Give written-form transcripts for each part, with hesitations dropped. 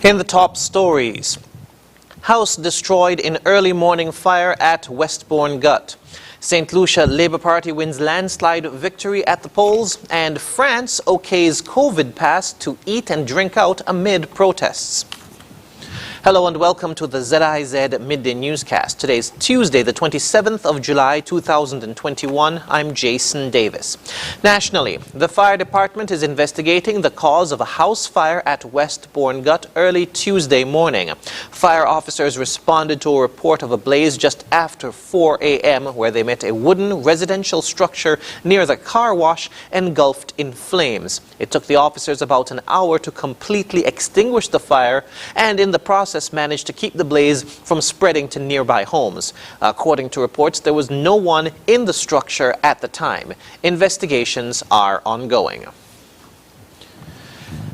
In the top stories, house destroyed in early morning fire at Westbourne Gut. St. Lucia Labour Party wins landslide victory at the polls, and France okays COVID pass to eat and drink out amid protests. Hello and welcome to the ZIZ Midday Newscast. Today is Tuesday, the 27th of July, 2021. I'm Jason Davis. Nationally, the fire department is investigating the cause of a house fire at Westbourne Gut early Tuesday morning. Fire officers responded to a report of a blaze just after 4 a.m. where they met a wooden residential structure near the car wash engulfed in flames. It took the officers about an hour to completely extinguish the fire, and in the process managed to keep the blaze from spreading to nearby homes. According to reports, there was no one in the structure at the time. Investigations are ongoing.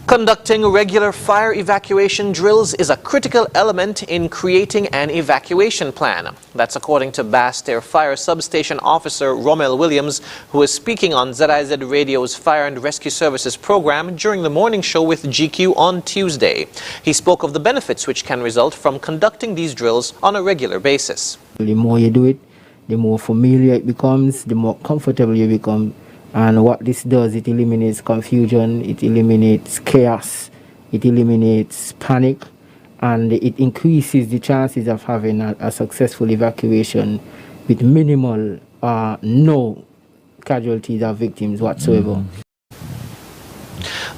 Conducting regular fire evacuation drills is a critical element in creating an evacuation plan. That's according to Basse-Terre Fire Substation Officer Rommel Williams, who was speaking on ZIZ Radio's Fire and Rescue Services program during the morning show with GQ on Tuesday. He spoke of the benefits which can result from conducting these drills on a regular basis. The more you do it, the more familiar it becomes, the more comfortable you become. And what this does, it eliminates confusion, it eliminates chaos, it eliminates panic, and it increases the chances of having a successful evacuation with minimal no casualties or victims whatsoever.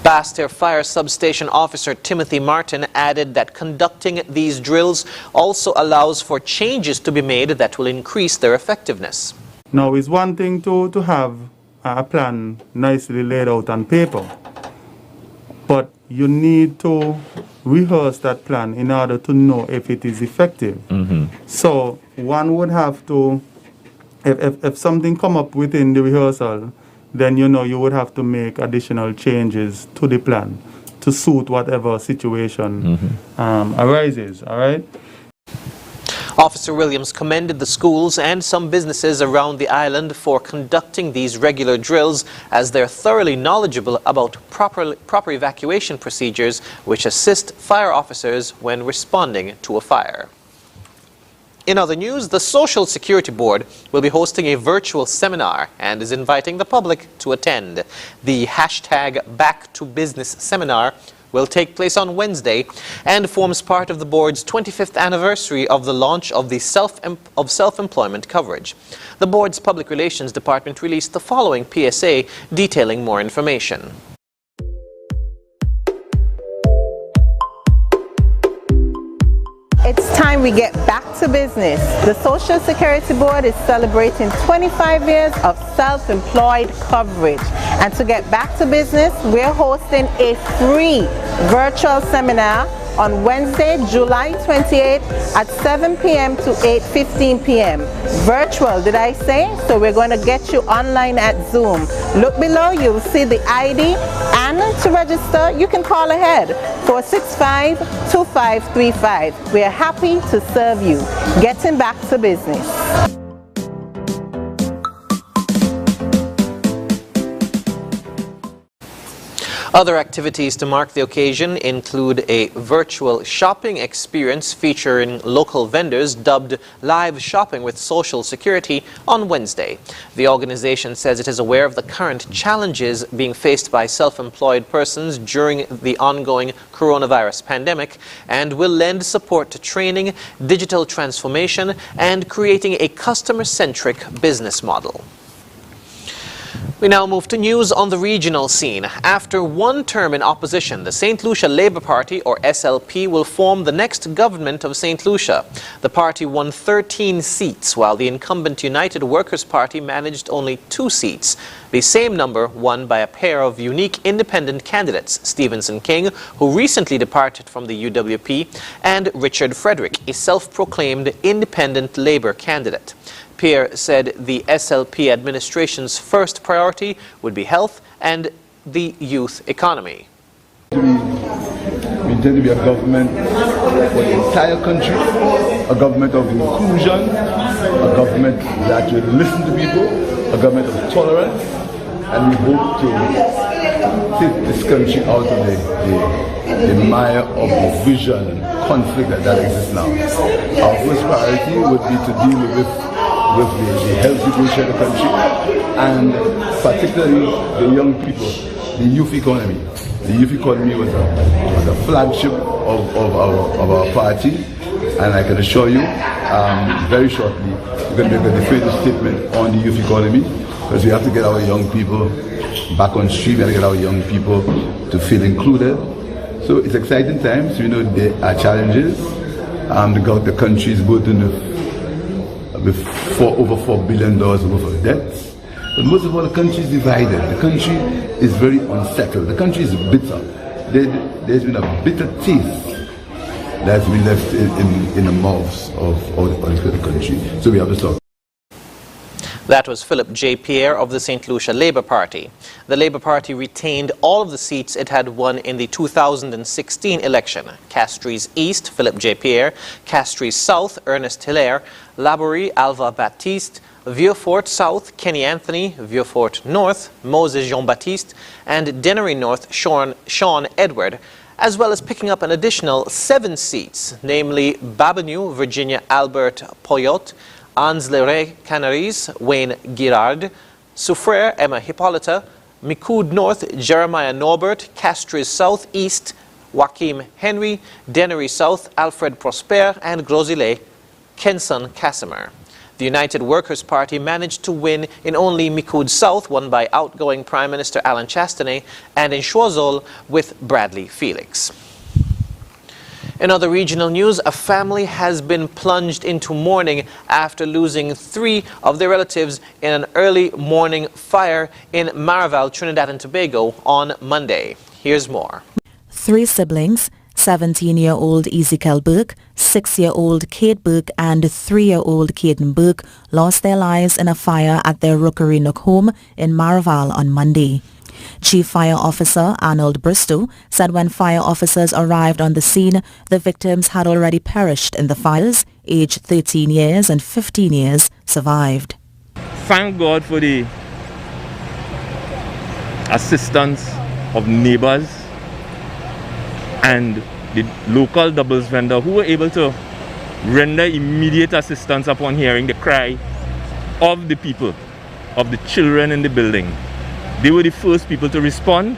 Basse-Terre Fire Substation Officer Timothy Martin added that conducting these drills also allows for changes to be made that will increase their effectiveness. Now, it's one thing to have a plan nicely laid out on paper, but you need to rehearse that plan in order to know if it is effective. So one would have to, if something come up within the rehearsal, then you would have to make additional changes to the plan to suit whatever situation arises, all right? Officer Williams commended the schools and some businesses around the island for conducting these regular drills, as they're thoroughly knowledgeable about proper evacuation procedures which assist fire officers when responding to a fire. In other news, the Social Security Board will be hosting a virtual seminar and is inviting the public to attend. The #BackToBusiness seminar will take place on Wednesday and forms part of the board's 25th anniversary of the launch of the self-employment coverage. The board's public relations department released the following PSA detailing more information. It's time we get back to business. The Social Security Board is celebrating 25 years of self-employed coverage. And to get back to business, we're hosting a free virtual seminar on Wednesday, July 28th at 7 p.m. to 8:15 p.m. Virtual, did I say? So we're going to get you online at Zoom. Look below, you'll see the ID, and to register, you can call ahead, 465-2535. We're happy to serve you. Getting back to business. Other activities to mark the occasion include a virtual shopping experience featuring local vendors dubbed Live Shopping with Social Security on Wednesday. The organization says it is aware of the current challenges being faced by self-employed persons during the ongoing coronavirus pandemic and will lend support to training, digital transformation, and creating a customer-centric business model. We now move to news on the regional scene. After one term in opposition, the St. Lucia Labour Party, or SLP, will form the next government of St. Lucia. The party won 13 seats, while the incumbent United Workers' Party managed only 2 seats. The same number won by a pair of unique independent candidates, Stevenson King, who recently departed from the UWP, and Richard Frederick, a self-proclaimed independent Labour candidate. Pierre said the SLP administration's first priority would be health and the youth economy. We intend to be a government for the entire country, a government of inclusion, a government that will listen to people, a government of tolerance, and we hope to take this country out of the mire of division and conflict that exists now. Our first priority would be to deal with the health situation of the country, and particularly the young people, the youth economy. The youth economy was a flagship of our party, and I can assure you, very shortly, we're going to make a definitive statement on the youth economy, because we have to get our young people back on street, we have to get our young people to feel included. So it's exciting times. We know there are challenges. The country is burdened with over $4 billion worth of debts. But most of all, the country is divided. The country is very unsettled. The country is bitter. There's been a bitter taste that's been left in the mouths of all the political country. So we have to stop. That was Philip J. Pierre of the St. Lucia Labour Party. The Labour Party retained all of the seats it had won in the 2016 election. Castries East, Philip J. Pierre; Castries South, Ernest Hilaire; Laborie, Alva Baptiste; Vieux-Fort South, Kenny Anthony; Vieux-Fort North, Moses Jean-Baptiste; and Dennery North, Sean Edward, as well as picking up an additional 7 seats, namely Babanu, Virginia Albert Poyot; Anse-le-Ray, Canaries, Wayne Girard; Soufriere, Emma Hippolyta; Micoud North, Jeremiah Norbert; Castries South East, Joachim Henry; Dennery South, Alfred Prosper; and Grosile, Kenson Casimir. The United Workers' Party managed to win in only Micoud South, won by outgoing Prime Minister Alan Chastanet, and in Choiseul with Bradley Felix. In other regional news, a family has been plunged into mourning after losing 3 of their relatives in an early morning fire in Maraval, Trinidad and Tobago on Monday. Here's more. 3 siblings, 17-year-old Ezekiel Burke, 6-year-old Kate Burke and 3-year-old Caden Burke lost their lives in a fire at their Rookery Nook home in Maraval on Monday. Chief Fire Officer Arnold Bristow said when fire officers arrived on the scene, the victims had already perished in the fires. Aged 13 years and 15 years survived. Thank God for the assistance of neighbors and the local doubles vendor who were able to render immediate assistance upon hearing the cry of the people, of the children in the building. They were the first people to respond.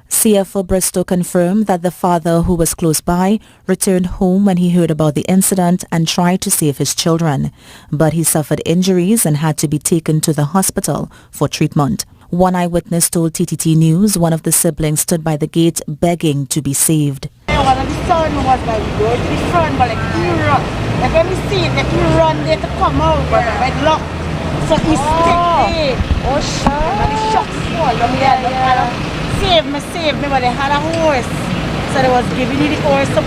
CFO Bristow confirmed that the father, who was close by, returned home when he heard about the incident and tried to save his children. But he suffered injuries and had to be taken to the hospital for treatment. One eyewitness told TTT News one of the siblings stood by the gate begging to be saved. One of the son was like going to the front, but he run. Like when we see it, he run there to come out, but it's locked. So he stayed. Oh, sure. And the shock swallowed. Save me, but they had a horse. So they was giving you the horse to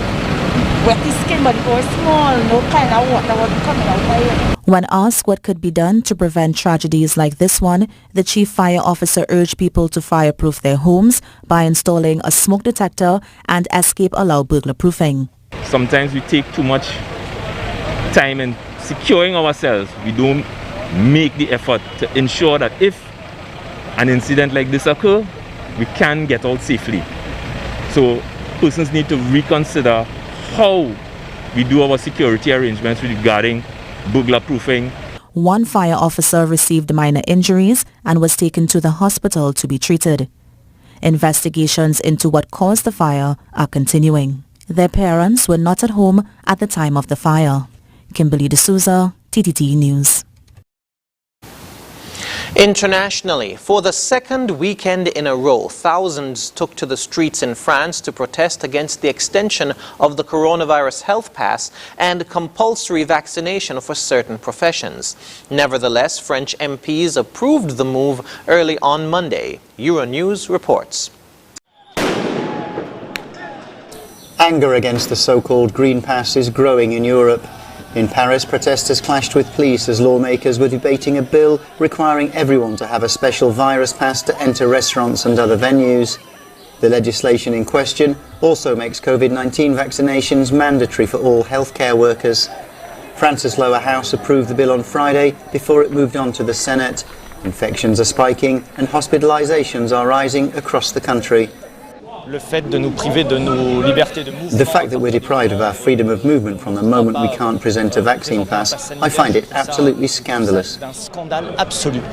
wet his skin, but the horse small, no kind of water was coming out by it. When asked what could be done to prevent tragedies like this one, the chief fire officer urged people to fireproof their homes by installing a smoke detector and escape allow burglar proofing. Sometimes we take too much time in securing ourselves. We don't make the effort to ensure that if an incident like this occurs, we can get out safely. So persons need to reconsider how we do our security arrangements regarding burglar proofing. One fire officer received minor injuries and was taken to the hospital to be treated. Investigations into what caused the fire are continuing. Their parents were not at home at the time of the fire. Kimberly D'Souza, TTT News. Internationally, for the second weekend in a row, thousands took to the streets in France to protest against the extension of the coronavirus health pass and compulsory vaccination for certain professions. Nevertheless, French MPs approved the move early on Monday. Euronews reports. Anger against the so-called Green Pass is growing in Europe. In Paris, protesters clashed with police as lawmakers were debating a bill requiring everyone to have a special virus pass to enter restaurants and other venues. The legislation in question also makes COVID-19 vaccinations mandatory for all healthcare workers. France's lower house approved the bill on Friday before it moved on to the Senate. Infections are spiking and hospitalizations are rising across the country. Le fait de nous priver de nos libertés de mouvement. The fact that we're deprived of our freedom of movement from the moment we can't present a vaccine pass, I find it absolutely scandalous. Un scandale absolu.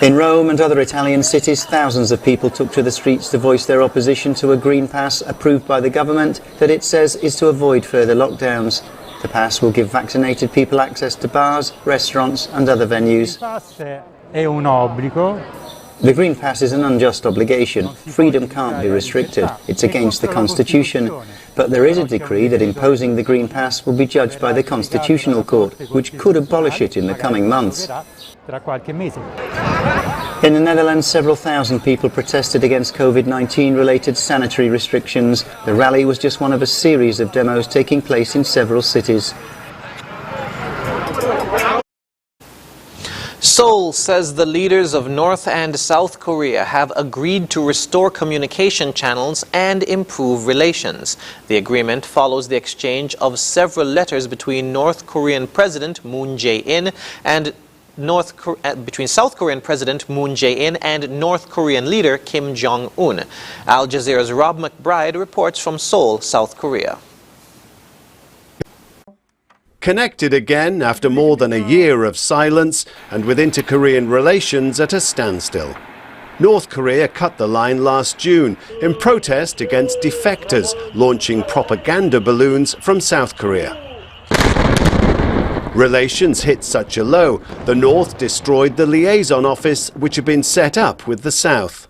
In Rome and other Italian cities, thousands of people took to the streets to voice their opposition to a green pass approved by the government that it says is to avoid further lockdowns. The pass will give vaccinated people access to bars, restaurants and other venues. The Green Pass is an unjust obligation. Freedom can't be restricted. It's against the Constitution. But there is a decree that imposing the Green Pass will be judged by the Constitutional Court, which could abolish it in the coming months. In the Netherlands, several thousand people protested against COVID-19 related sanitary restrictions. The rally was just one of a series of demos taking place in several cities. Seoul says the leaders of North and South Korea have agreed to restore communication channels and improve relations. The agreement follows the exchange of several letters between North Korean President Moon Jae-in and between South Korean President Moon Jae-in and North Korean leader Kim Jong-un. Al Jazeera's Rob McBride reports from Seoul, South Korea. Connected again after more than a year of silence and with inter-Korean relations at a standstill. North Korea cut the line last June in protest against defectors launching propaganda balloons from South Korea. Relations hit such a low, the North destroyed the liaison office which had been set up with the South.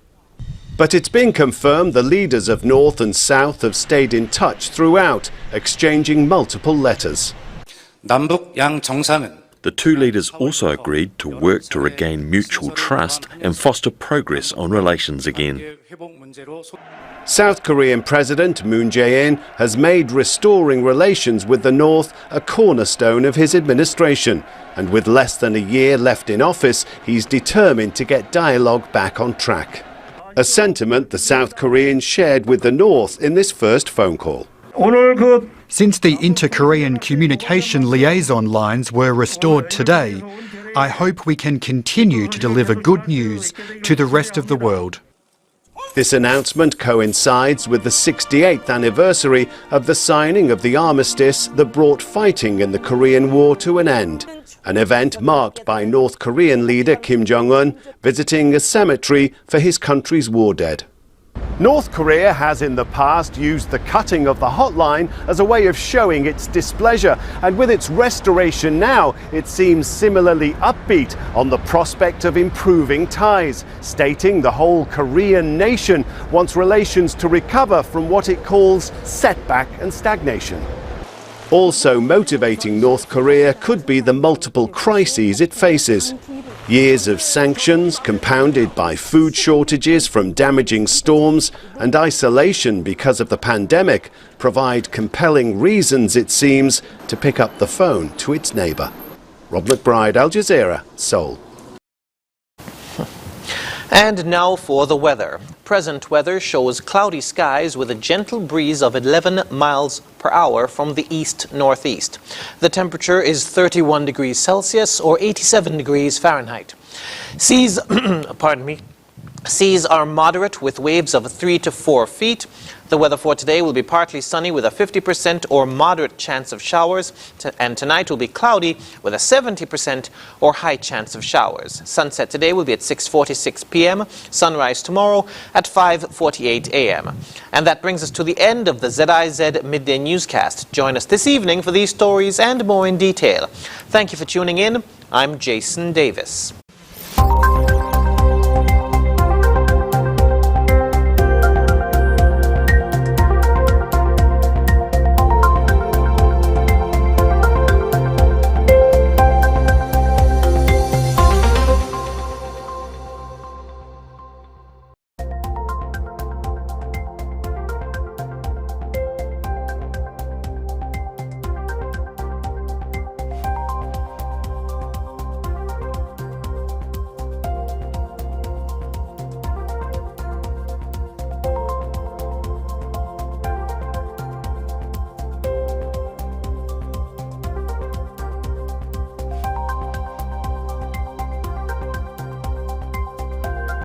But it's been confirmed the leaders of North and South have stayed in touch throughout, exchanging multiple letters. The two leaders also agreed to work to regain mutual trust and foster progress on relations again. South Korean President Moon Jae-in has made restoring relations with the North a cornerstone of his administration. And with less than a year left in office, he's determined to get dialogue back on track. A sentiment the South Koreans shared with the North in this first phone call. Since the inter-Korean communication liaison lines were restored today, I hope we can continue to deliver good news to the rest of the world. This announcement coincides with the 68th anniversary of the signing of the armistice that brought fighting in the Korean War to an end, an event marked by North Korean leader Kim Jong-un visiting a cemetery for his country's war dead. North Korea has in the past used the cutting of the hotline as a way of showing its displeasure, and with its restoration now, it seems similarly upbeat on the prospect of improving ties, stating the whole Korean nation wants relations to recover from what it calls setback and stagnation. Also motivating North Korea could be the multiple crises it faces. Years of sanctions compounded by food shortages from damaging storms and isolation because of the pandemic provide compelling reasons, it seems, to pick up the phone to its neighbour. Rob McBride, Al Jazeera, Seoul. And now for the weather. Present weather shows cloudy skies with a gentle breeze of 11 miles per hour from the east-northeast. The temperature is 31 degrees Celsius or 87 degrees Fahrenheit. Seas, seas are moderate with waves of 3 to 4 feet. The weather for today will be partly sunny with a 50% or moderate chance of showers, and tonight will be cloudy with a 70% or high chance of showers. Sunset today will be at 6:46 p.m., sunrise tomorrow at 5:48 a.m. And that brings us to the end of the ZIZ Midday Newscast. Join us this evening for these stories and more in detail. Thank you for tuning in. I'm Jason Davis.